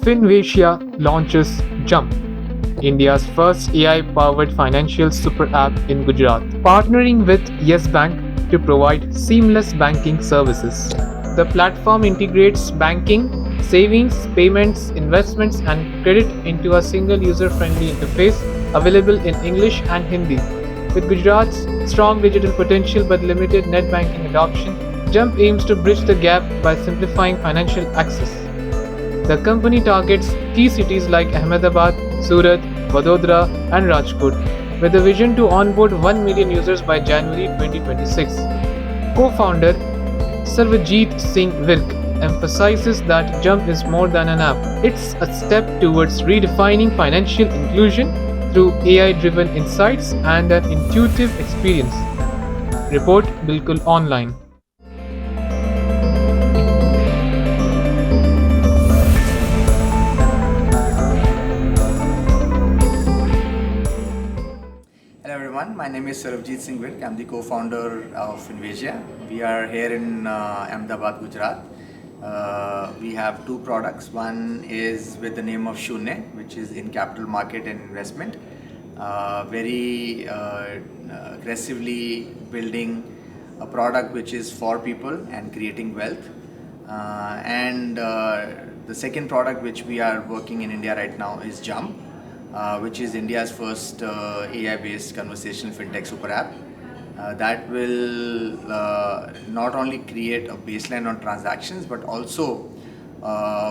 FinVasia launches Jump, India's first AI-powered financial super app in Gujarat, partnering with Yes Bank to provide seamless banking services. The platform integrates banking, savings, payments, investments, and credit into a single user-friendly interface available in English and Hindi. With Gujarat's strong digital potential but limited net banking adoption, Jump aims to bridge the gap by simplifying financial access. The company targets key cities like Ahmedabad, Surat, Vadodara, and Rajkot, with a vision to onboard 1 million users by January 2026. Co-founder Sarvajit Singh Virk emphasizes that Jump is more than an app. It's a step towards redefining financial inclusion through AI-driven insights and an intuitive experience. Report Bilkul Online. Hello everyone, my name is Sarvajit Singh Virk. I'm the co-founder of FinVasia. We are here in Ahmedabad, Gujarat. We have two products. One is with the name of Shunne, which is in capital market and investment. Very aggressively building a product which is for people and creating wealth. And the second product which we are working in India right now is Jump, which is India's first AI-based conversational fintech super app. That will not only create a baseline on transactions, but also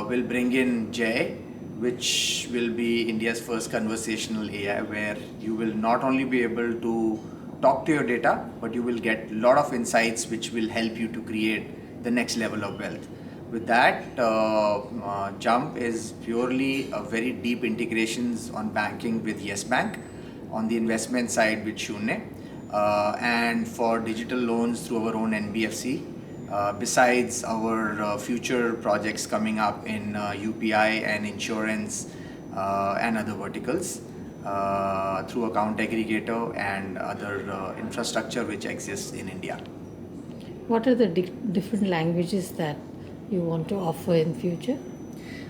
will bring in Jay, which will be India's first conversational AI, where you will not only be able to talk to your data, but you will get a lot of insights which will help you to create the next level of wealth. With that, Jump is purely a very deep integrations on banking with Yes Bank, on the investment side with Shunne, and for digital loans through our own NBFC. Besides our future projects coming up in UPI and insurance and other verticals through account aggregator and other infrastructure which exists in India. What are the different languages that you want to offer in future?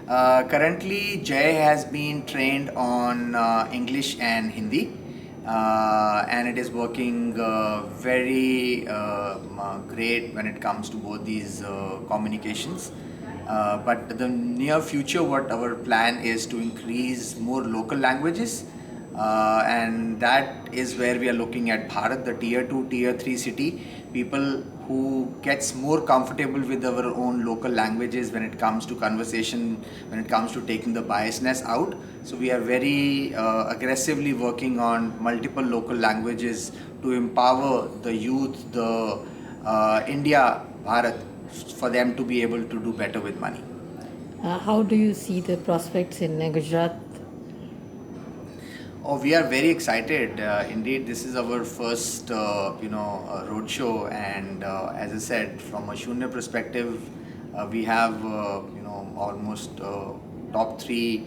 Currently, Jay has been trained on English and Hindi, and it is working very great when it comes to both these communications. But the near future, what our plan is to increase more local languages, and that is where we are looking at Bharat, the tier 2, tier 3 city, people who gets more comfortable with our own local languages when it comes to conversation, when it comes to taking the biasness out. So we are very aggressively working on multiple local languages to empower the youth, the India, Bharat, for them to be able to do better with money. How do you see the prospects in Gujarat? Oh, we are very excited. Indeed, this is our first, roadshow, and as I said, from a Shunne perspective, we have, almost top 3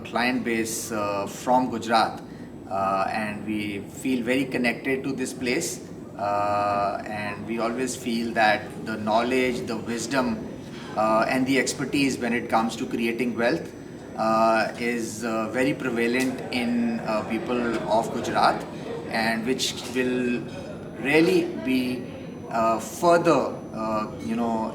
client base from Gujarat, and we feel very connected to this place, and we always feel that the knowledge, the wisdom, and the expertise when it comes to creating wealth is very prevalent in people of Gujarat, and which will really be further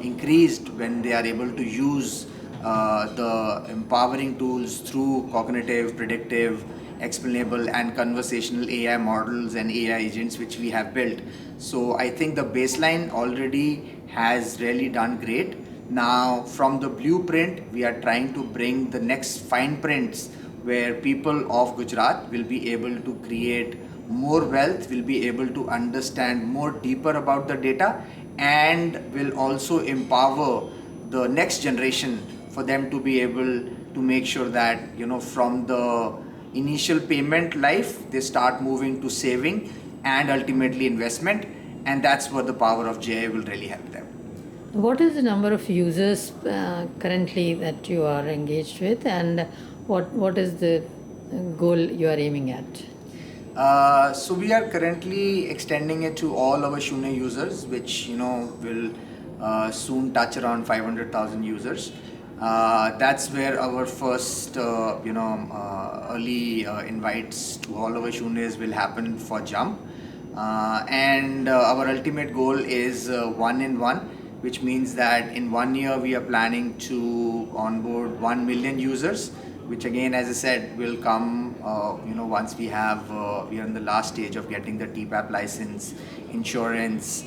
increased when they are able to use the empowering tools through cognitive, predictive, explainable and conversational AI models and AI agents which we have built. So I think the baseline already has really done great. Now from the blueprint, we are trying to bring the next fine prints where people of Gujarat will be able to create more wealth, will be able to understand more deeper about the data, and will also empower the next generation for them to be able to make sure that, from the initial payment life, they start moving to saving and ultimately investment. And that's where the power of JI will really help them. What is the number of users currently that you are engaged with, and what is the goal you are aiming at? So we are currently extending it to all our Shunne users, which will soon touch around 500,000 users. That's where our first, early invites to all our Shunyas will happen for Jump. And our ultimate goal is 1 in 1, which means that in 1 year we are planning to onboard 1 million users, which again, as I said, will come, once we are in the last stage of getting the TPAP license, insurance,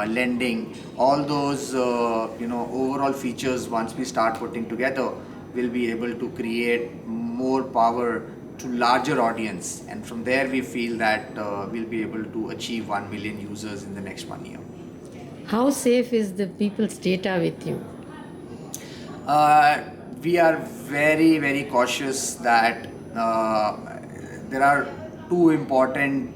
lending, all those, overall features once we start putting together, will be able to create more power to larger audience, and from there we feel that we'll be able to achieve 1 million users in the next 1 year. How safe is the people's data with you? We are very, very cautious that there are two important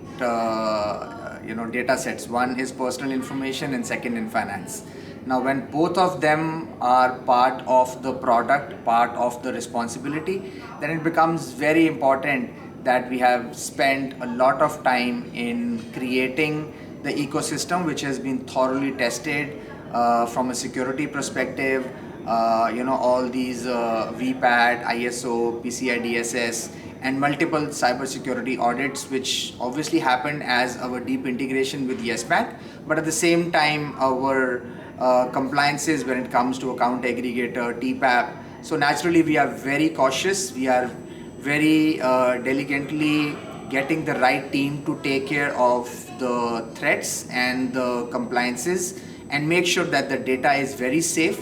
data sets. One is personal information and second in finance. Now, when both of them are part of the product, part of the responsibility, then it becomes very important that we have spent a lot of time in creating the ecosystem, which has been thoroughly tested from a security perspective. All these VPAT, ISO, PCI DSS, and multiple cybersecurity audits, which obviously happened as our deep integration with Yes Bank, but at the same time, our compliances when it comes to account aggregator, TPAP. So naturally, we are very cautious. We are very delicately getting the right team to take care of the threats and the compliances and make sure that the data is very safe,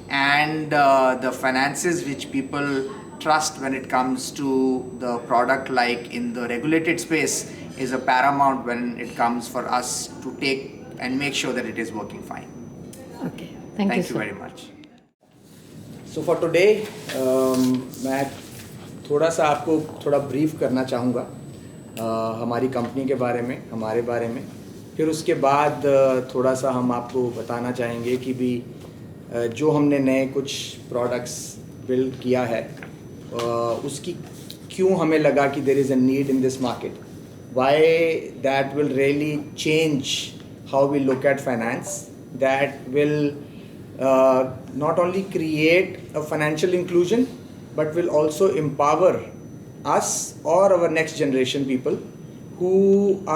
and the finances which people trust when it comes to the product, like in the regulated space, is a paramount when it comes for us to take and make sure that it is working fine. Okay, thank you, you sir. very much. So for today, मैं थोड़ा सा आपको थोड़ा brief करना चाहूँगा हमारी company के बारे में, हमारे बारे में. फिर उसके बाद थोड़ा सा हम आपको बताना चाहेंगे कि भी जो हमने नए कुछ प्रोडक्ट्स बिल्ड किया है उसकी क्यों हमें लगा कि there is a need in this market, why that will really change how we look at finance, that will not only create a financial inclusion but will also empower us or our next generation people who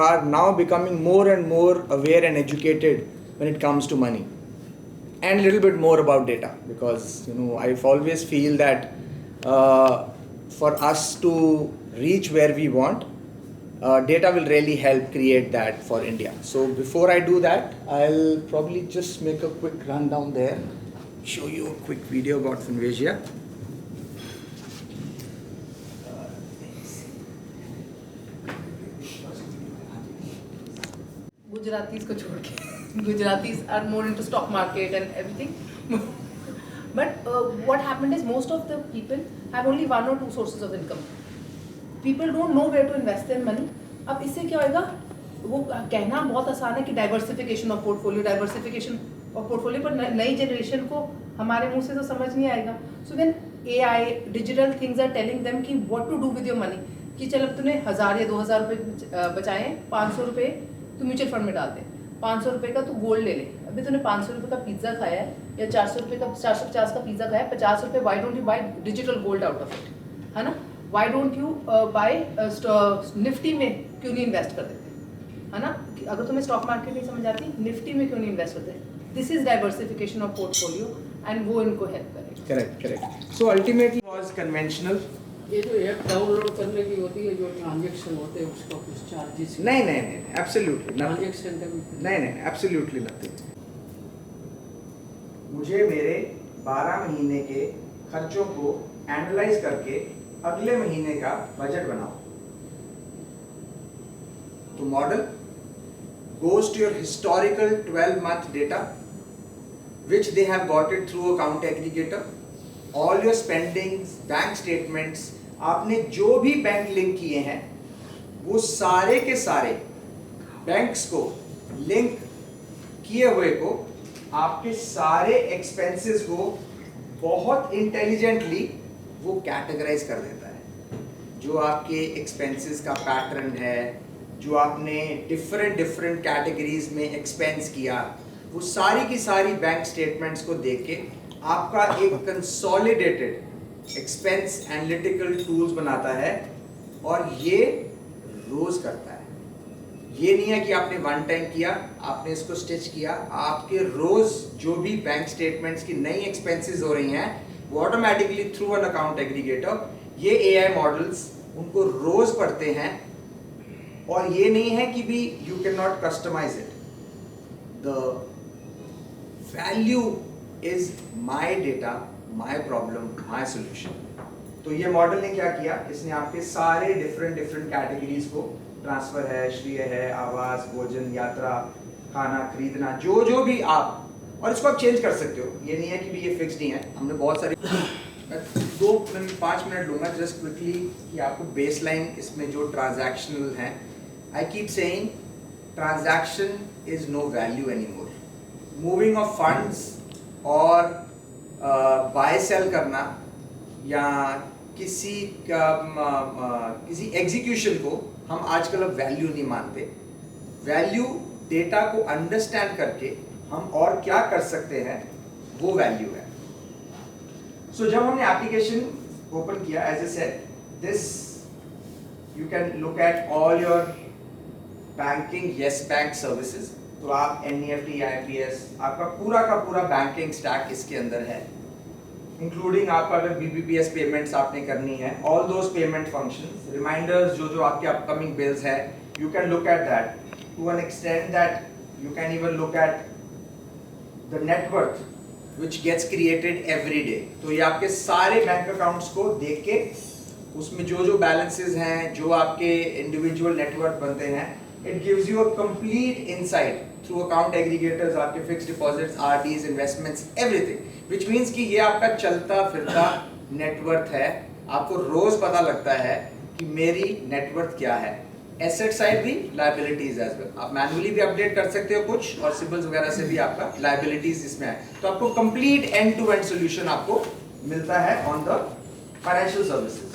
are now becoming more and more aware and educated when it comes to money, and a little bit more about data, because I've always feel that for us to reach where we want, data will really help create that for India. So before I do that, I'll probably just make a quick rundown there, show you a quick video about Finvisia. Gujaratis ko chhod ke. Gujaratis are more into stock market and everything. But what happened is most of the people have only one or two sources of income. People don't know where to invest their money. अब इससे क्या होएगा, वो कहना बहुत आसान है कि डाइवर्सिफिकेशन ऑफ पोर्टफोलियो, पर नई जनरेशन को हमारे मुंह से तो समझ नहीं आएगा. So when AI digital things are telling them कि what to do with your money, कि चल अब तूने 1000 या 2000 रुपये बचाए, 500 रुपये तू म्यूचुअल फंड में डाल दे, 500 रुपये का तू गोल्ड ले ले. अभी तूने 500 रुपये का पिज्ज़ा खाया है या 400 रुपये का 450 का पिज्ज़ा खाया है, 50 रुपये, why don't you buy digital gold out of it, है ना? Why don't you buy Nifty में क्यों नहीं इन्वेस्ट कर देते, है ना? अगर तुम्हें स्टॉक मार्केट नहीं समझ आती, निफ्टी में क्यों नहीं इन्वेस्ट करते? This is diversification of portfolio and वो इनको हेल्प करेगा. Correct. So ultimately was conventional. ये जो ऐप डाउनलोड करने की होती है, जो ट्रांजैक्शन होते हैं, उसका कुछ चार्जेस? नहीं, एब्सोल्युटली ट्रांजैक्शन का भी नहीं, एब्सोल्युटली नथिंग. मुझे मेरे 12 महीने के खर्चों को एनालाइज करके अगले महीने का बजट बनाओ. तो model goes to your historical 12-month data, which they have got it through account aggregator. All your spendings, bank statements, आपने जो भी बैंक लिंक किए हैं, वो सारे के सारे बैंक्स को लिंक किए हुए को आपके सारे एक्सपेंसेस को बहुत इंटेलिजेंटली वो कैटेगराइज कर देता है. जो आपके एक्सपेंसेस का पैटर्न है, जो आपने डिफरेंट कैटेगरीज में एक्सपेंस किया, वो सारी की सारी बैंक स्टेटमेंट्स को देख के आपका एक कंसोलिडेटेड एक्सपेंस एनालिटिकल टूल्स बनाता है और ये रोज करता है। ये नहीं है कि आपने वन टाइम किया, आपने इसको स्टिच किया, आपके रोज जो भी बैंक स्टेटमेंट्स की नई एक्सपेंसेस हो रही हैं वो automatically through an account aggregator ये एआई मॉडल्स उनको रोज पढ़ते हैं। और ये नहीं है कि भी you can not customise it, the value is my data, my problem, my solution. तो ये मॉडल ने क्या किया, इसने आपके सारे डिफरेंट कैटेगरीज को, ट्रांसफर है, श्रेय है, आवास, भोजन, यात्रा, खाना, खरीदना, जो भी आप, और इसको आप चेंज कर सकते हो। ये नहीं है कि भी ये फिक्स नहीं है। हमने बहुत सारी 5 मिनट लूंगा जस्ट क्विकली कि आपको बेसलाइन इसमें जो ट्रांजैक्शनल हैं। I keep saying transaction is no value anymore. Moving of funds और बाय सेल करना या किसी एग्जीक्यूशन को हम आजकल अब वैल्यू नहीं मानते। वैल्यू डेटा को अंडरस्टैंड करके हम और क्या कर सकते हैं वो वैल्यू है। सो जब हमने एप्लीकेशन ओपन किया, as a said this you can look at all your banking Yes Bank services. तो आप NEFT, IPS, आपका पूरा का पूरा बैंकिंग स्टैक इसके अंदर है, इंक्लूडिंग आपका अगर BBPS पेमेंट्स आपने करनी है, all those payment functions, reminders, जो आपके अपकमिंग बिल्स है, you can look at that to an extent that you can even look at the net worth which gets created every day. तो ये आपके सारे बैंक अकाउंट्स को देख के उसमें जो बैलेंसेस हैं, जो आपके इंडिविजुअल नेटवर्थ बनते हैं, it gives you a complete insight through account aggregators, आपके fixed deposits, RDs, investments, everything, which means कि ये आपका चलता फिरता नेटवर्थ है। आपको रोज पता लगता है कि मेरी नेटवर्थ क्या है। एसेट साइड भी, लायबिलिटीज एज वेल। आप मैनुअली भी अपडेट कर सकते हो कुछ, और सिबिल्स वगैरह से भी आपका लायबिलिटीज इसमें है। तो आपको complete end to end solution आपको मिलता है on the financial services.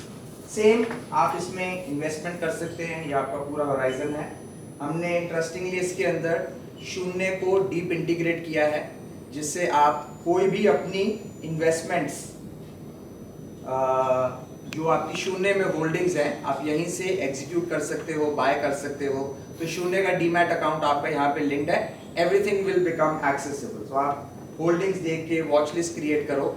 Same आप इसमें इन्वेस्टमेंट कर सकते हैं, ये आपका पूरा होराइजन है। हमने इंटरेस्टिंगली इसके अंदर शून्य को डीप इंटीग्रेट किया है, जिससे आप कोई भी अपनी इन्वेस्टमेंट्स जो आपकी शून्य में होल्डिंग्स हैं, आप यहीं से एग्जीक्यूट कर सकते हो, बाय कर सकते हो। तो शून्य का डीमैट अकाउंट आपका यहाँ पे लिंक्ड है, एवरीथिंग विल बिकम एक्सेसिबल। तो आप होल्डिंग्स देख के वॉच लिस्ट क्रिएट करो।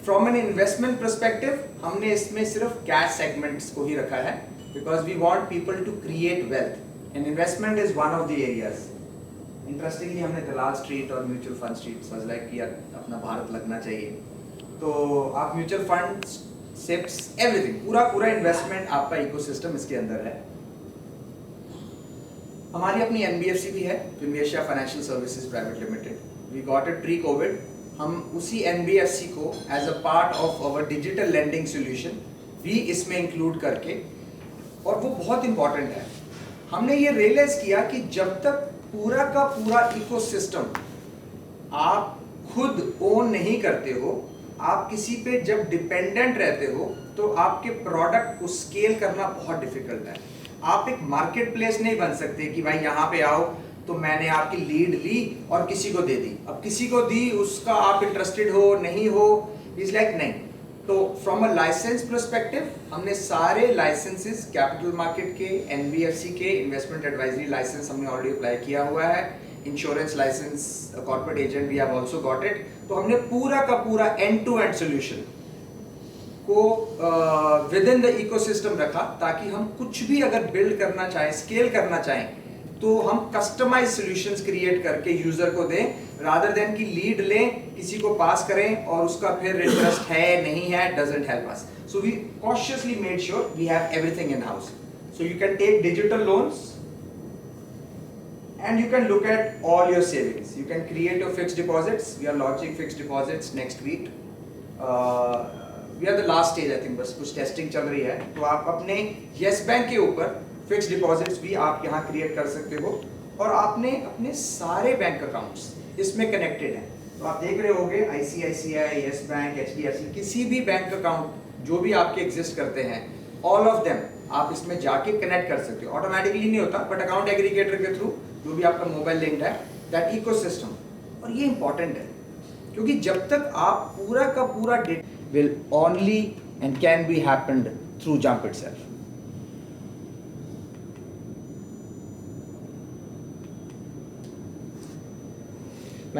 फ्रॉम एन इन्वेस्टमेंट परस्पेक्टिव हमने इसमें सिर्फ कैश सेगमेंट्स को ही रखा है, because we want people to create wealth and investment is one of the areas. Interestingly हमने दलाल स्ट्रीट और म्यूचुअल फंड स्ट्रीट समझ लाइक कि यार अपना भारत लगना चाहिए। तो आप म्यूचुअल फंड, सिप्स, एवरीथिंग, पूरा इन्वेस्टमेंट आपका इकोसिस्टम इसके अंदर है। हमारी अपनी NBFC भी है, फिनएशिया financial services private limited. We got it pre covid. हम उसी NBFC को as a part of our digital lending solution भी इसमें इंक्लूड करके, और वो बहुत इंपॉर्टेंट है। हमने ये रियलाइज किया कि जब तक पूरा का पूरा इकोसिस्टम आप खुद ओन नहीं करते हो, आप किसी पे जब डिपेंडेंट रहते हो, तो आपके प्रोडक्ट को स्केल करना बहुत डिफिकल्ट है। आप एक मार्केट प्लेस नहीं बन सकते कि भाई यहाँ पे आओ तो मैंने आपकी लीड ली और किसी को दे दी, अब किसी को दी उसका आप इंटरेस्टेड हो नहीं हो, इज लाइक नहीं। तो फ्रॉम अ लाइसेंस पर्सपेक्टिव हमने सारे लाइसेंसेस कैपिटल मार्केट के, NBFC के, इन्वेस्टमेंट एडवाइजरी लाइसेंस हमने ऑलरेडी अप्लाई किया हुआ है, insurance licence, corporate agent we have also got it. तो हमने पूरा का पूरा एंड टू एंड सॉल्यूशन को विद इन द इकोसिस्टम रखा, ताकि हम कुछ भी अगर बिल्ड करना चाहें, स्केल करना चाहें, तो हम कस्टमाइज सॉल्यूशंस क्रिएट करके यूजर को दें, रादर देन कि लीड लें, किसी को पास करें और उसका फिर इंटरेस्ट है नहीं है, doesn't help us. So we cautiously made sure we have everything in house. So you can take digital loans and you can look at all your savings. You can create your fixed deposits. We are launching fixed deposits next week. We are the last stage, I think, बस कुछ testing चल रही है। तो आप अपने yes bank के ऊपर फिक्स्ड डिपॉजिट्स भी आप यहाँ क्रिएट कर सकते हो, और आपने अपने सारे बैंक अकाउंट्स इसमें कनेक्टेड हैं। तो आप देख रहे होंगे ICICI, येस बैंक, HDFC, किसी भी बैंक अकाउंट जो भी आपके एग्जिस्ट करते हैं, ऑल ऑफ देम आप इसमें जाके कनेक्ट कर सकते हो। ऑटोमेटिकली नहीं होता, बट अकाउंट एग्रीगेटर के थ्रू जो भी आपका मोबाइल लिंक्ड है, दैट इकोसिस्टम। और ये इंपॉर्टेंट है क्योंकि जब तक आप पूरा का पूरा data will only and can be happened through jump itself.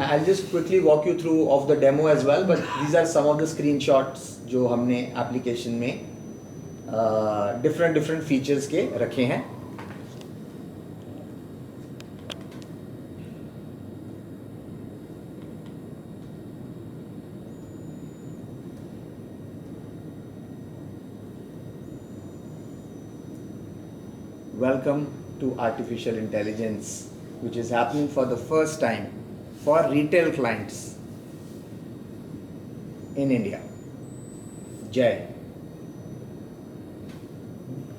I'll just quickly walk you through of the demo as well, but these are some of the screenshots जो हमने application में different features के रखे हैं. Welcome to artificial intelligence, which is happening for the first time for retail clients in India. जय.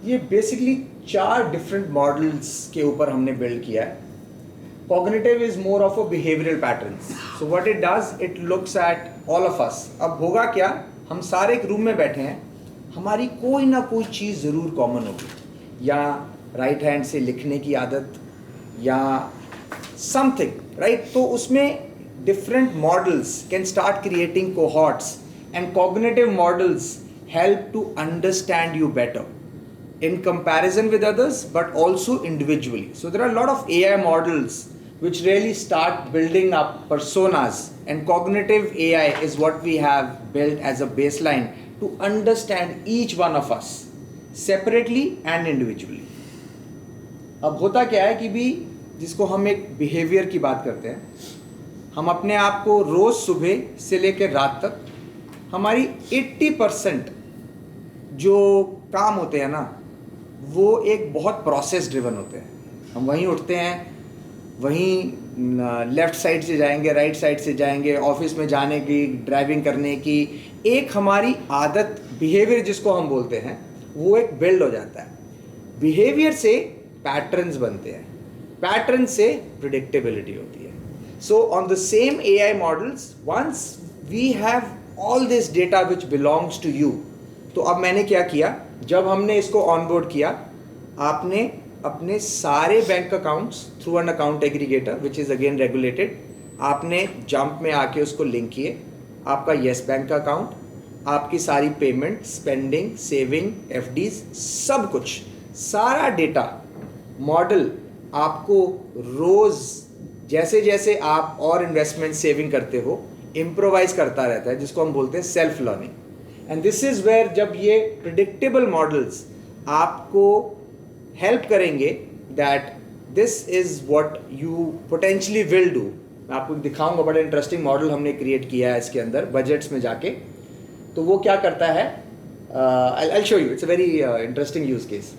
ये basically 4 different models के ऊपर हमने बिल्ड किया है. Cognitive is more of a behavioral patterns. So what it does, it looks at all of us. अब होगा क्या, हम सारे एक रूम में बैठे हैं, हमारी कोई ना कोई चीज़ ज़रूर कॉमन होगी, या राइट हैंड से लिखने की आदत या समथिंग, राइट. तो उसमें different models can start creating cohorts and cognitive models help to understand you better in comparison with others, but also individually. So there are a lot of AI models which really start building up personas, and cognitive AI is what we have built as a baseline to understand each one of us separately and individually. अब होता क्या है कि भी जिसको हम एक behaviour की बात करते हैं, हम अपने आप को रोज़ सुबह से लेकर रात तक हमारी 80% जो काम होते हैं ना, वो एक बहुत प्रोसेस ड्रिवन होते हैं. हम वहीं उठते हैं, वहीं लेफ़्ट साइड से जाएंगे, राइट साइड से जाएंगे, ऑफिस में जाने की, ड्राइविंग करने की, एक हमारी आदत, बिहेवियर जिसको हम बोलते हैं, वो एक बिल्ड हो जाता है. बिहेवियर से पैटर्न्स बनते हैं, पैटर्न से प्रिडिक्टेबिलिटी होती है. So on the same AI models, once we have all this data which belongs to you. तो अब मैंने क्या किया, जब हमने इसको ऑनबोर्ड किया, आपने अपने सारे bank accounts through an account aggregator which is again regulated, आपने जंप में आके उसको लिंक किए. आपका येस बैंक का अकाउंट, आपकी सारी पेमेंट, स्पेंडिंग, सेविंग, FDs, सब कुछ, सारा डेटा मॉडल आपको रोज़ जैसे जैसे आप और इन्वेस्टमेंट सेविंग करते हो इम्प्रोवाइज करता रहता है, जिसको हम बोलते हैं self learning. And this is where जब ये प्रिडिक्टेबल मॉडल्स आपको हेल्प करेंगे, that this is what you potentially will do. मैं आपको दिखाऊंगा, बड़ा इंटरेस्टिंग मॉडल हमने क्रिएट किया है इसके अंदर बजट्स में जाके. तो वो क्या करता है, I show you, it's a very interesting use case.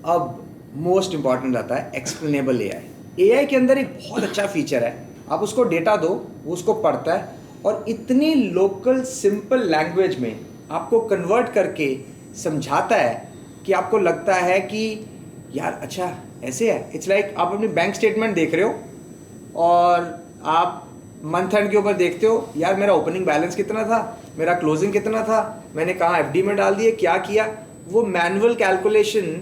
अब मोस्ट इंपॉर्टेंट आता है एक्सप्लेनेबल AI. AI के अंदर एक बहुत अच्छा फीचर है, आप उसको डेटा दो, वो उसको पढ़ता है और इतनी लोकल सिंपल लैंग्वेज में आपको कन्वर्ट करके समझाता है कि आपको लगता है कि यार अच्छा ऐसे है. इट्स लाइक आप अपनी बैंक स्टेटमेंट देख रहे हो और आप मंथ एंड के ऊपर देखते हो, यार मेरा ओपनिंग बैलेंस कितना था, मेरा क्लोजिंग कितना था, मैंने कहाँ FD में डाल दिए, क्या किया. वो मैनुअल कैलकुलेशन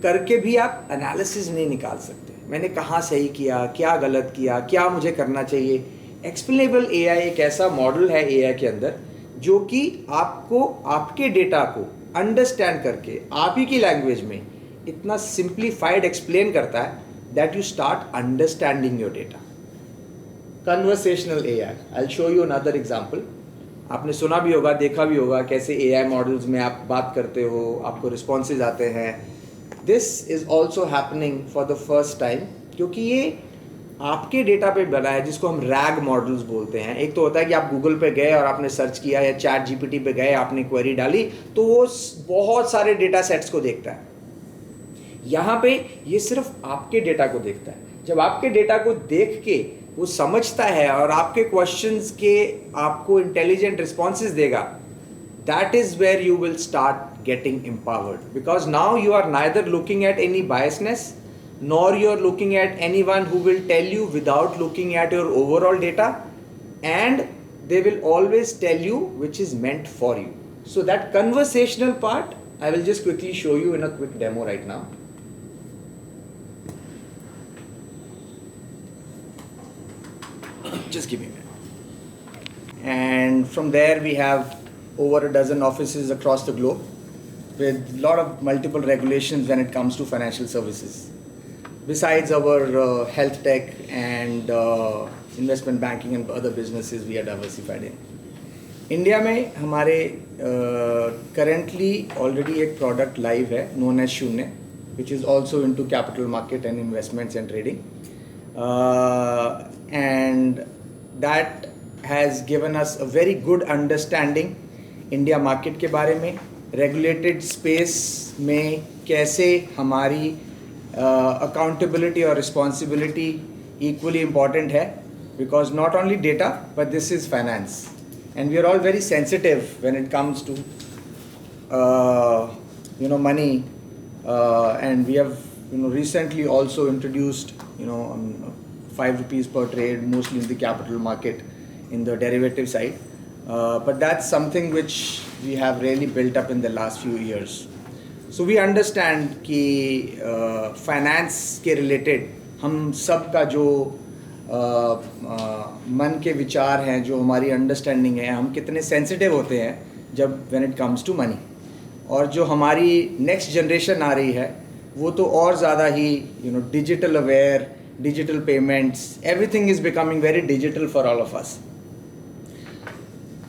करके भी आप एनालिसिस नहीं निकाल सकते, मैंने कहाँ सही किया, क्या गलत किया, क्या मुझे करना चाहिए. एक्सप्लेनेबल AI एक ऐसा मॉडल है AI के अंदर जो कि आपको आपके डेटा को अंडरस्टैंड करके आप ही की लैंग्वेज में इतना सिंप्लीफाइड एक्सप्लेन करता है that you start understanding your data. Conversational AI, I will show you another example. आपने सुना भी होगा, देखा भी होगा कैसे AI मॉडल्स में आप बात करते हो, आपको रिस्पॉन्सेज आते हैं. This is also happening for the first time, क्योंकि ये आपके डेटा पे बना है, जिसको हम रैग मॉडल्स बोलते हैं. एक तो होता है कि आप गूगल पे गए और आपने सर्च किया, या चैट GPT पे गए, आपने क्वेरी डाली, तो वो बहुत सारे डेटा सेट्स को देखता है. यहाँ पे ये सिर्फ आपके डेटा को देखता है. जब आपके डेटा को देख के वो समझता है और आपके क्वेश्चंस के आपको इंटेलिजेंट रिस्पॉन्सेज देगा, that is where you will start getting empowered, because now you are neither looking at any biasness, nor you are looking at anyone who will tell you without looking at your overall data, and they will always tell you which is meant for you. So that conversational part I will just quickly show you in a quick demo right now. Just give me a minute. and from there we have over a dozen offices across the globe with a lot of multiple regulations when it comes to financial services. Besides our health tech and investment banking and other businesses we are diversified in. India में हमारे currently already एक product live है known as शून्य, which is also into capital market and investments and trading. And that has given us a very good understanding India market के बारे में, regulated space में कैसे हमारी अकाउंटेबिलिटी और रिस्पॉन्सिबिलिटी इक्वली इम्पॉर्टेंट है, because not only data but this is finance and we are all very sensitive when it comes to money, and we have recently also introduced 5 rupees per trade, mostly in the capital market in the derivative side. But that's something which we have really built up in the last few years. So we understand कि finance के related हम सब का जो मन के विचार हैं, जो हमारी understanding है, हम कितने sensitive होते हैं जब when it comes to money. और जो हमारी next generation आ रही है वो तो और ज़्यादा ही digital aware, digital payments, everything is becoming very digital for all of us.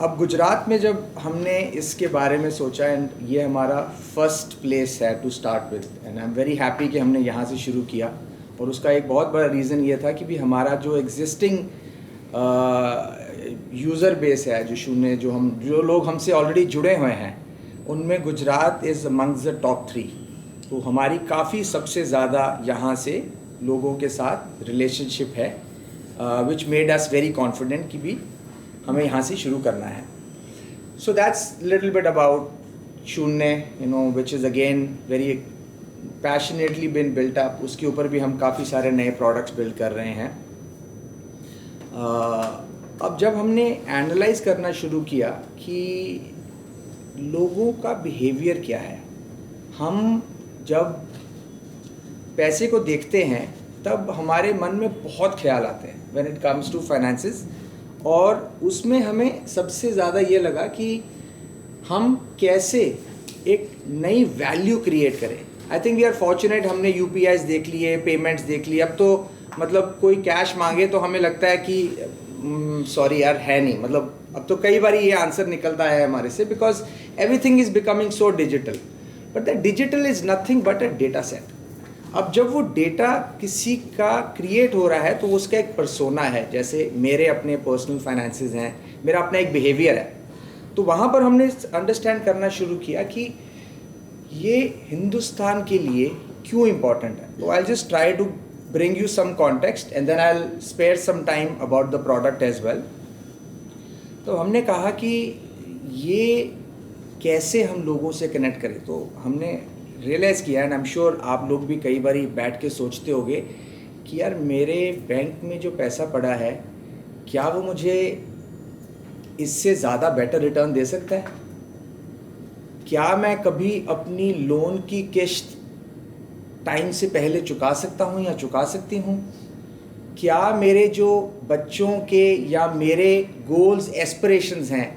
अब गुजरात में जब हमने इसके बारे में सोचा एंड ये हमारा फर्स्ट प्लेस है to start with, and I am very happy कि हमने यहाँ से शुरू किया, और उसका एक बहुत बड़ा रीज़न ये था कि भी हमारा जो एग्जिस्टिंग यूज़र बेस है, जो शून्य, जो लोग हमसे ऑलरेडी जुड़े हुए हैं, उनमें Gujarat is amongst the top 3. तो हमारी काफ़ी सबसे ज़्यादा यहाँ से लोगों के साथ रिलेशनशिप है, which made us very confident कि भी हमें यहाँ से शुरू करना है. So that's little bit about Shunya, which is again very passionately been built up. उसके ऊपर भी हम काफ़ी सारे नए प्रोडक्ट्स बिल्ड कर रहे हैं. अब जब हमने एनालाइज करना शुरू किया कि लोगों का बिहेवियर क्या है, हम जब पैसे को देखते हैं तब हमारे मन में बहुत ख्याल आते हैं when it comes to finances, और उसमें हमें सबसे ज़्यादा ये लगा कि हम कैसे एक नई वैल्यू क्रिएट करें. I think we are fortunate, हमने यूपीआईज देख लिए, पेमेंट्स देख लिए. अब तो मतलब कोई कैश मांगे तो हमें लगता है कि सॉरी यार है नहीं, मतलब अब तो कई बार ये आंसर निकलता है हमारे से, because everything is becoming so digital. But the digital is nothing but a data set. अब जब वो डेटा किसी का क्रिएट हो रहा है तो उसका एक पर्सोना है, जैसे मेरे अपने पर्सनल फाइनेंसेस हैं, मेरा अपना एक बिहेवियर है. तो वहाँ पर हमने अंडरस्टैंड करना शुरू किया कि ये हिंदुस्तान के लिए क्यों इम्पॉर्टेंट है. तो I just try to bring you some context and then I'll spare some time about the product as well. तो हमने कहा कि ये कैसे हम लोगों से कनेक्ट करें. तो हमने रियलाइज़ किया, एंड आई एम श्योर आप लोग भी कई बार बैठ के सोचते होंगे कि यार मेरे बैंक में जो पैसा पड़ा है, क्या वो मुझे इससे ज़्यादा बेटर रिटर्न दे सकता है? क्या मैं कभी अपनी लोन की किश्त टाइम से पहले चुका सकता हूँ या चुका सकती हूँ? क्या मेरे जो बच्चों के या मेरे गोल्स एस्पिरेशंस हैं,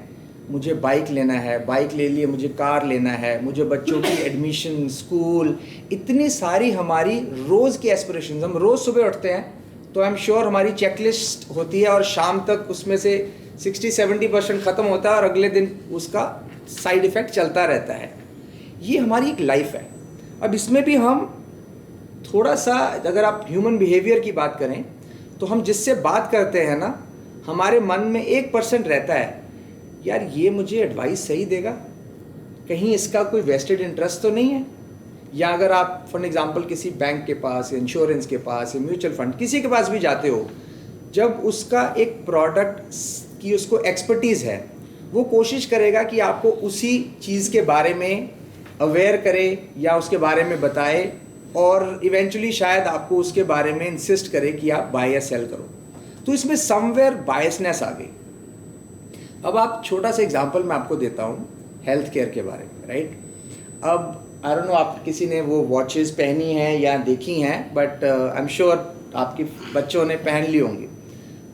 मुझे बाइक लेना है, बाइक ले लिए, मुझे कार लेना है, मुझे बच्चों की एडमिशन, स्कूल, इतनी सारी हमारी रोज़ की एस्पिरेशंस. हम रोज़ सुबह उठते हैं तो आई एम श्योर हमारी चेकलिस्ट होती है और शाम तक उसमें से 60-70% ख़त्म होता है और अगले दिन उसका साइड इफ़ेक्ट चलता रहता है. ये हमारी एक लाइफ है. अब इसमें भी हम थोड़ा सा, अगर आप ह्यूमन बिहेवियर की बात करें तो हम जिससे बात करते हैं ना, हमारे मन में 1% रहता है, यार ये मुझे एडवाइस सही देगा, कहीं इसका कोई वेस्टेड इंटरेस्ट तो नहीं है. या अगर आप फॉर एग्जांपल किसी बैंक के पास, इंश्योरेंस के पास या म्यूचुअल फंड किसी के पास भी जाते हो, जब उसका एक प्रोडक्ट की उसको एक्सपर्टीज़ है, वो कोशिश करेगा कि आपको उसी चीज़ के बारे में अवेयर करे या उसके बारे में बताए, और इवेंचुअली शायद आपको उसके बारे में इंसिस्ट करे कि आप बाय या सेल करो. तो इसमें समवेयर बायसनेस आ गई. अब आप छोटा सा एग्जांपल मैं आपको देता हूँ हेल्थ केयर के बारे में, राइट. अब आई डोंट नो आप किसी ने वो वॉचेस पहनी हैं या देखी हैं, बट आई एम श्योर आपके बच्चों ने पहन ली होंगी.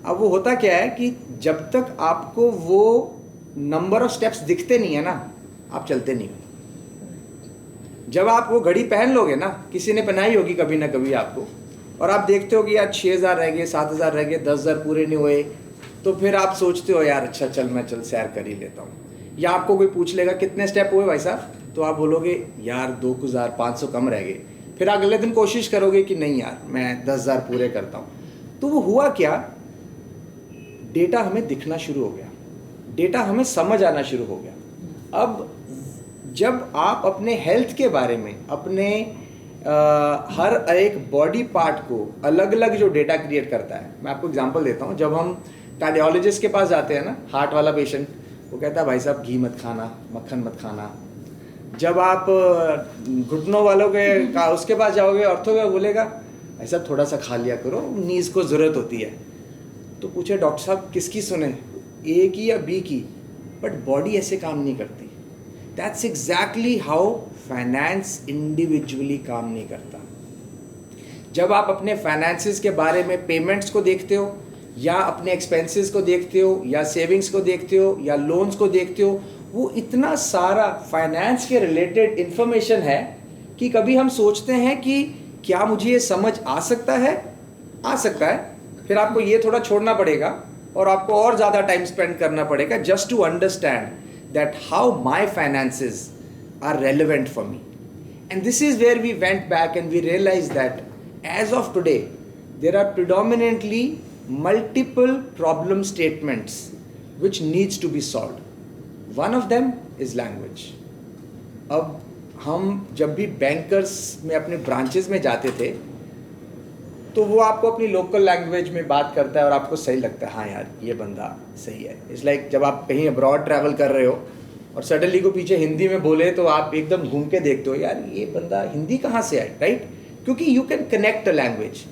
अब वो होता क्या है कि जब तक आपको वो नंबर ऑफ स्टेप्स दिखते नहीं है ना, आप चलते नहीं हो। जब आप वो घड़ी पहन लोगे ना, किसी ने पहनाई होगी कभी ना कभी आपको, और आप देखते हो कि यार 6,000 रह गए, 7,000 रह गए, 10,000 पूरे नहीं हुए, तो फिर आप सोचते हो यार अच्छा चल मैं सैर कर ही लेता हूँ। या आपको कोई पूछ लेगा कितने स्टेप हुए भाई साहब, तो आप बोलोगे यार 2,500 कम रह गए। फिर अगले दिन कोशिश करोगे कि नहीं यार मैं 10,000 पूरे करता हूँ। तो वो हुआ क्या, डेटा हमें दिखना शुरू हो गया, डेटा हमें समझ आना शुरू हो गया। अब जब आप अपने हेल्थ के बारे में, अपने हर एक बॉडी पार्ट को अलग अलग जो डेटा क्रिएट करता है, मैं आपको एग्जांपल देता हूँ। जब हम कार्डियोलॉजिस्ट के पास जाते हैं ना, हार्ट वाला पेशेंट, वो कहता है भाई साहब घी मत खाना, मक्खन मत खाना। जब आप घुटनों वालों के उसके पास जाओगे, ऑर्थो का बोलेगा ऐसा थोड़ा सा खा लिया करो, नीज को ज़रूरत होती है। तो पूछे डॉक्टर साहब किसकी सुने, ए की या बी की? बट बॉडी ऐसे काम नहीं करती। That's exactly how finance individually काम नहीं करता। जब आप अपने फाइनेंसेस के बारे में, पेमेंट्स को देखते हो, या अपने एक्सपेंसेस को देखते हो, या सेविंग्स को देखते हो, या लोन्स को देखते हो, वो इतना सारा फाइनेंस के रिलेटेड इंफॉर्मेशन है कि कभी हम सोचते हैं कि क्या मुझे ये समझ आ सकता है? आ सकता है। फिर आपको ये थोड़ा छोड़ना पड़ेगा और आपको और ज़्यादा टाइम स्पेंड करना पड़ेगा just to understand that how my finances are relevant for me. And this is where we went back and we realized that as of today there are predominantly multiple problem statements which needs to be solved. One of them is language. अब हम जब भी bankers में अपने branches में जाते थे तो वो आपको अपनी लोकल लैंग्वेज में बात करता है और आपको सही लगता है, हाँ यार ये बंदा सही है। इट्स लाइक जब आप कहीं अब्रॉड ट्रैवल कर रहे हो और सडनली को पीछे हिंदी में बोले तो आप एकदम घूम के देखते हो, यार ये बंदा हिंदी कहाँ से आई, राइट? क्योंकि you can connect a language.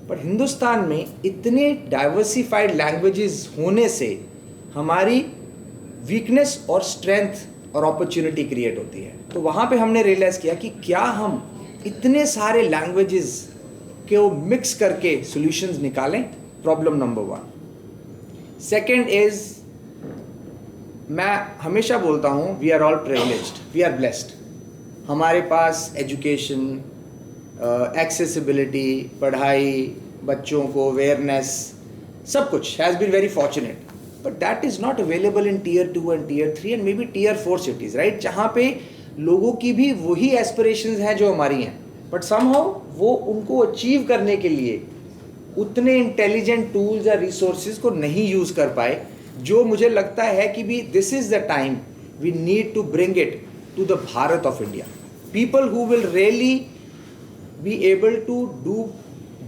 पर हिंदुस्तान में इतने डाइवर्सिफाइड लैंग्वेजेस होने से हमारी वीकनेस और स्ट्रेंथ और अपॉर्चुनिटी क्रिएट होती है। तो वहाँ पे हमने रियलाइज़ किया कि क्या हम इतने सारे लैंग्वेजेस को मिक्स करके सॉल्यूशंस निकालें। Problem number 1। सेकंड इज, मैं हमेशा बोलता हूँ we are all privileged, we are blessed. हमारे पास एजुकेशन, एक्सेसिबिलिटी, पढ़ाई, बच्चों को अवेयरनेस, सब कुछ has been very fortunate, but that is not available in Tier 2 and Tier 3 and maybe Tier 4 cities, right? जहाँ पे लोगों की भी वही एस्पिरेशंस हैं जो हमारी हैं, बट समहाउ वो उनको अचीव करने के लिए उतने इंटेलिजेंट टूल्स या रिसोर्सेज को नहीं यूज़ कर पाए, जो मुझे लगता है कि भी this is the time we need to bring it to the Bharat of India. People who will really be able to do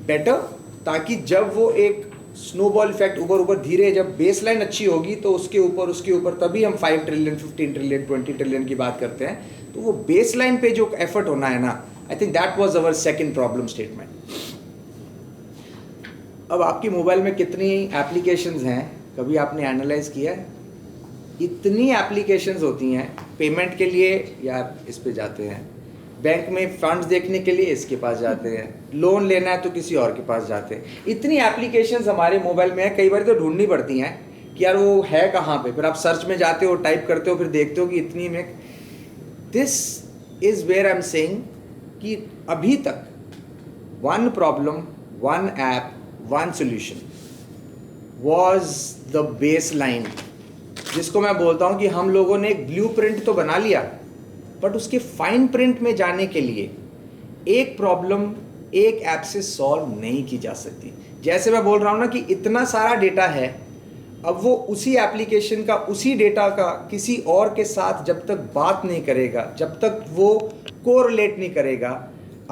better, ताकि जब वो एक स्नोबॉल इफेक्ट ऊपर धीरे, जब बेस लाइन अच्छी होगी तो उसके ऊपर तभी हम 5 ट्रिलियन, 15 ट्रिलियन, 20 ट्रिलियन की बात करते हैं। तो वो बेस लाइन पे जो एफर्ट होना है ना, I think that was our second problem statement. अब आपकी मोबाइल में कितनी एप्लीकेशंस हैं, कभी आपने एनालाइज किया है? इतनी एप्लीकेशंस होती हैं। पेमेंट के लिए यार इस पे जाते हैं, बैंक में फंड्स देखने के लिए इसके पास जाते हैं, लोन लेना है तो किसी और के पास जाते हैं। इतनी एप्लीकेशंस हमारे मोबाइल में है, कई बार तो ढूंढनी पड़ती हैं कि यार वो है कहाँ पे। फिर आप सर्च में जाते हो, टाइप करते हो, फिर देखते हो कि इतनी में। This is where I am saying कि अभी तक one problem, one app, one solution was the baseline, जिसको मैं बोलता हूँ कि हम लोगों ने एक ब्लूप्रिंट तो बना लिया, बट उसके फाइन प्रिंट में जाने के लिए एक प्रॉब्लम एक ऐप से सॉल्व नहीं की जा सकती। जैसे मैं बोल रहा हूँ ना कि इतना सारा डेटा है, अब वो उसी एप्लीकेशन का, उसी डेटा का किसी और के साथ जब तक बात नहीं करेगा, जब तक वो कोरिलेट नहीं करेगा,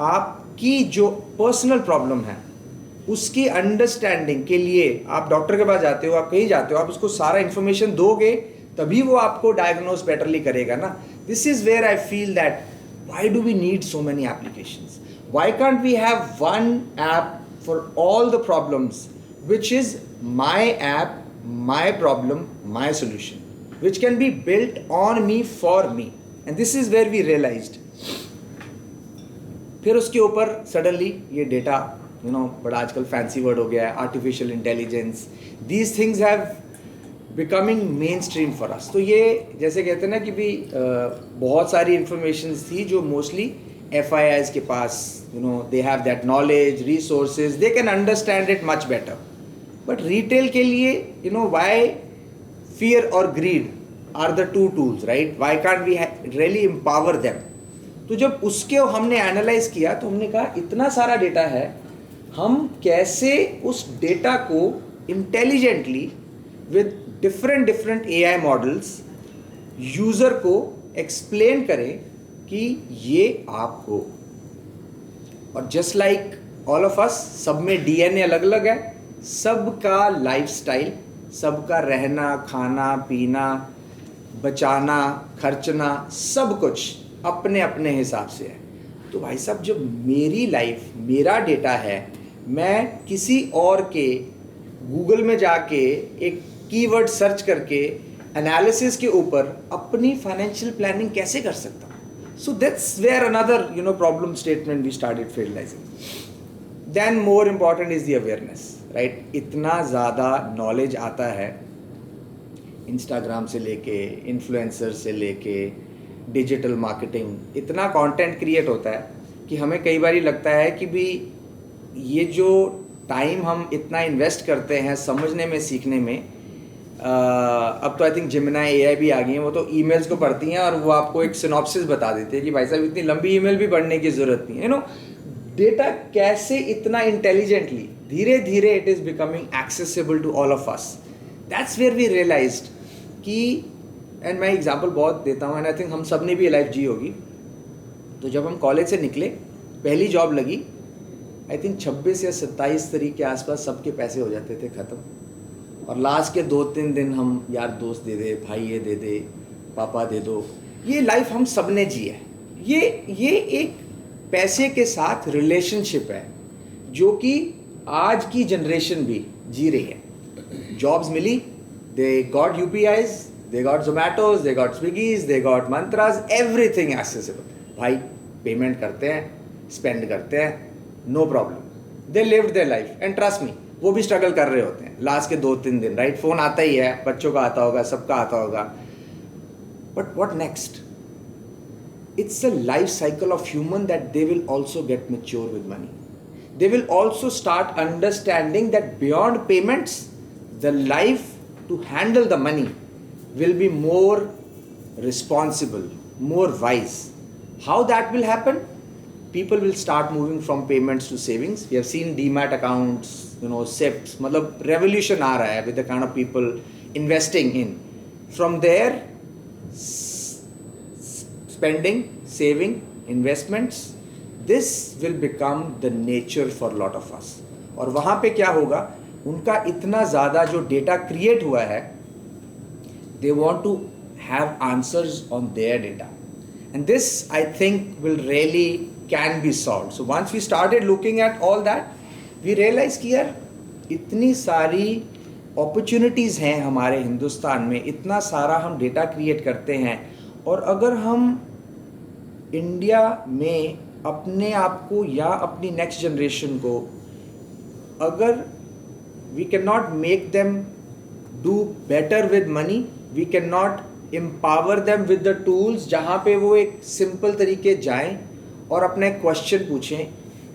आपकी जो पर्सनल प्रॉब्लम है उसकी अंडरस्टैंडिंग के लिए आप डॉक्टर के पास जाते हो, आप कहीं जाते हो, आप उसको सारा इन्फॉर्मेशन दोगे तभी वो आपको डायग्नोज बेटरली करेगा ना। This is where I feel that why do we need so many applications, why can't we have one app for all the problems which is my app, my problem, my solution, which can be built on me, for me. And this is where we realised. फिर उसके ऊपर suddenly ये data, बड़ा आजकल fancy word हो गया है, artificial intelligence, these things have becoming main stream for us. तो ये जैसे कहते हैं ना कि भी बहुत सारी इंफॉर्मेशन थी जो मोस्टली FIIs के पास, they have that knowledge, resources, they can understand it much better. But retail के लिए why fear or greed are the two tools, right? Why can't we really empower them? तो जब उसके हमने एनालाइज किया तो हमने कहा इतना सारा डेटा है, हम कैसे उस डेटा को intelligently with different AI models user को एक्सप्लेन करें कि ये आप हो. और जस्ट लाइक ऑल ऑफ अस, सब में DNA अलग अलग है, सबका लाइफस्टाइल, सबका रहना, खाना, पीना, बचाना, खर्चना, सब कुछ अपने अपने हिसाब से है. तो भाई साहब, जब मेरी लाइफ, मेरा डेटा है, मैं किसी और के गूगल में जाके एक कीवर्ड सर्च करके एनालिसिस के ऊपर अपनी फाइनेंशियल प्लानिंग कैसे कर सकता हूँ? So that's where another problem statement we started realising. Then more important is the awareness, right? इतना ज़्यादा नॉलेज आता है इंस्टाग्राम से लेके, इन्फ्लुएंसर से लेके, डिजिटल मार्केटिंग, इतना कंटेंट क्रिएट होता है कि हमें कई बार लगता है कि भी ये जो टाइम हम इतना इन्वेस्ट करते हैं समझने में, सीखने में, अब तो आई थिंक जेमिनी AI भी आ गई हैं, वो तो ईमेल्स को पढ़ती हैं और वो आपको एक सिनॉप्सिस बता देते हैं कि भाई साहब इतनी लंबी ईमेल भी पढ़ने की ज़रूरत नहीं है. डेटा कैसे इतना इंटेलिजेंटली, धीरे धीरे it is becoming accessible to all of us. That's where we realised कि, एंड मैं एग्जांपल बहुत देता हूँ, एंड आई थिंक हम सब ने भी लाइफ जी होगी. तो जब हम कॉलेज से निकले, पहली जॉब लगी, आई थिंक 26 या 27 तारीख के आसपास सबके पैसे हो जाते थे ख़त्म. और लास्ट के 2-3 दिन हम, यार दोस्त दे दे, भाई ये दे दे, पापा दे दो. ये लाइफ हम सब ने जी है. ये एक पैसे के साथ रिलेशनशिप है जो कि आज की जनरेशन भी जी रही है. जॉब्स मिली, they got UPIs, they got Zomatos, they got Swiggies, they got Mantras, everything accessible. भाई पेमेंट करते हैं, स्पेंड करते हैं, no problem. They lived their life, and trust me, वो भी स्ट्रगल कर रहे होते हैं लास्ट के 2-3 दिन, राइट? फ़ोन आता ही है, बच्चों का आता होगा, सबका आता होगा. But what next? It's a life cycle of human that they will also get mature with money. They will also start understanding that beyond payments, the life to handle the money will be more responsible, more wise. How that will happen? People will start moving from payments to savings. We have seen demat accounts, SIPs, मतलब revolution आ रहा है with the kind of people investing in. From there, spending, saving, investments, this will become the nature for a lot of us. और वहाँ पे क्या होगा, उनका इतना ज़्यादा जो डेटा क्रिएट हुआ है, they want to have answers on their data, and this I think will really can be solved. So once we started looking at all that, we realized कि यार इतनी सारी opportunities हैं हमारे हिंदुस्तान में, इतना सारा हम डेटा क्रिएट करते हैं, और अगर हम इंडिया में अपने आप को या अपनी नेक्स्ट जनरेशन को, अगर we can not make them do better with money, we can not empower them with the tools जहाँ पे वो एक सिंपल तरीके जाएं और अपना एक क्वेश्चन पूछें,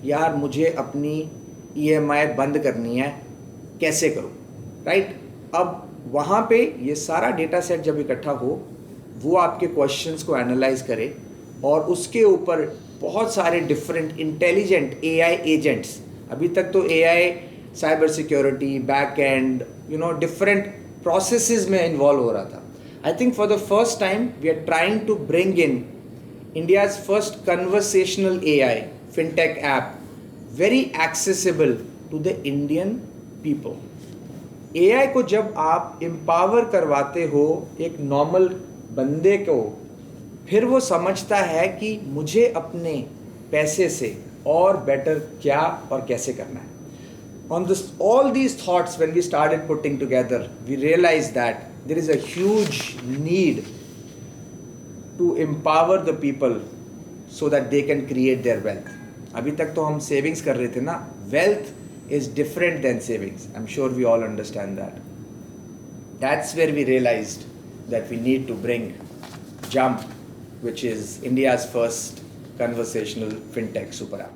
यार मुझे अपनी EMI बंद करनी है, कैसे करूँ, राइट? अब वहाँ पे ये सारा डेटा सेट जब इकट्ठा हो, वो आपके क्वेश्चंस को एनालाइज करे और उसके ऊपर बहुत सारे डिफरेंट इंटेलिजेंट AI एजेंट्स, अभी तक तो AI cyber security, back end, different processes में इन्वॉल्व हो रहा था. I think for the first time we are trying to bring in India's first conversational AI fintech app, very accessible to the Indian people. AI को जब आप empower करवाते हो एक नॉर्मल बंदे को, फिर वो समझता है कि मुझे अपने पैसे से और बेटर क्या और कैसे करना है. On this, all these thoughts, when we started putting together, we realized that there is a huge need to empower the people so that they can create their wealth. अभी तक तो हम savings कर रहे थे ना. Wealth is different than savings. I'm sure we all understand that. that's where we realized that we need to bring Jump, which is India's first conversational fintech super app.